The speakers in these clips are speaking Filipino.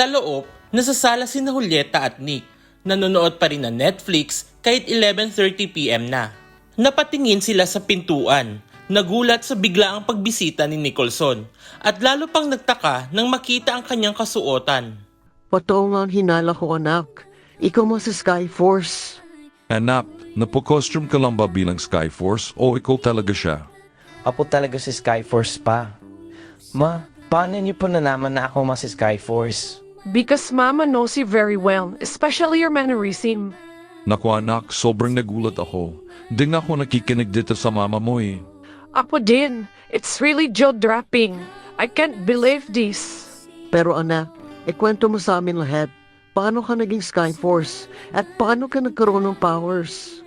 Sa loob, nasasala sina Julieta at Nick. Nanonood pa rin ng Netflix kahit 11:30 PM na. Napatingin sila sa pintuan. Nagulat sa biglaang pagbisita ni Nicholson at lalo pang nagtaka nang makita ang kanyang kasuotan. Totoo nga ang hinala ko, anak. Ikaw mo sa Skyforce. Anak, napo-costume ka lang ba bilang Skyforce o ikaw talaga siya? Apo talaga si Skyforce pa. Ma, paano niyo po nalaman na ako si Skyforce? Because Mama knows you very well, especially your mannerism. Naku anak, sobrang nagulat ako. Di nga ako nakikinig dito sa mama mo eh. Apo din, it's really jaw-dropping. I can't believe this. Pero anak, ikwento mo sa amin lahat. Paano ka naging Skyforce? At paano ka nagkaroon ng powers?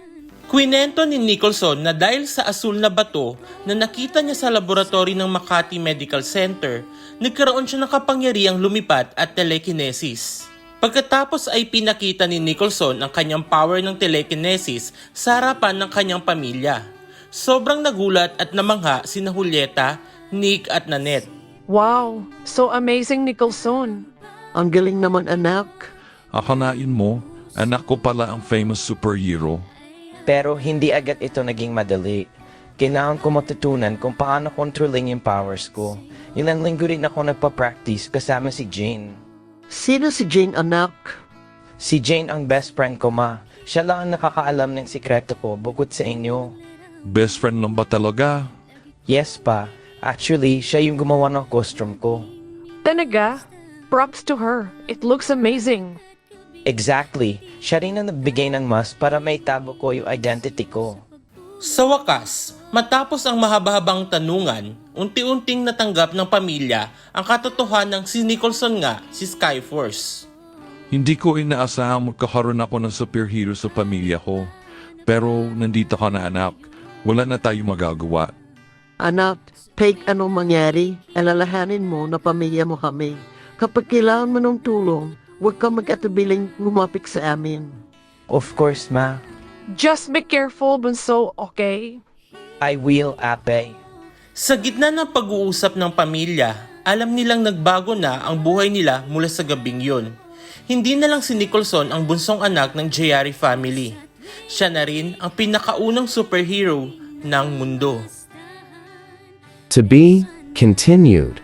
Kwinento ni Nicholson na dahil sa asul na bato na nakita niya sa laboratory ng Makati Medical Center, nagkaroon siya ng kapangyarihang lumipad at telekinesis. Pagkatapos ay pinakita ni Nicholson ang kanyang power ng telekinesis sa harapan ng kanyang pamilya. Sobrang nagulat at namangha sina Julieta, Nick at Nanette. Wow, so amazing, Nicholson. Ang galing naman, anak. Akalain mo, anak ko pala ang famous superhero. Pero hindi agad ito naging madali. Kailangan ko matutunan kung paano controlling yung powers ko. Ilang linggo rin ako nagpa-practice kasama si Jane. Sino si Jane, anak? Si Jane ang best friend ko, ma. Siya lang ang nakakaalam ng sikreto ko bukod sa inyo. Best friend lang ba talaga? Yes pa. Actually, siya yung gumawa ng costume ko. Talaga? Props to her. It looks amazing. Exactly. Siya rin ang nagbigay ng mask para maitabo ko yung identity ko. Sa wakas, matapos ang mahaba-habang tanungan, unti-unting natanggap ng pamilya ang katotohanan ng si Nicholson nga si Skyforce. Hindi ko inaasahang magkakaroon ako ng superhero sa pamilya ko. Pero nandito ka na anak, wala na tayong magagawa. Anak, kahit anong mangyari, alalahanin mo na pamilya mo kami. Kapag kailangan mo ng tulong, huwag kang mag-atubiling lumapit sa amin. Of course, ma. Just be careful, Bunso, okay? I will, Ape. Sa gitna ng pag-uusap ng pamilya, alam nilang nagbago na ang buhay nila mula sa gabing yun. Hindi na lang si Nicholson ang bunsong anak ng Giari family. Siya na rin ang pinakaunang superhero ng mundo. To be continued.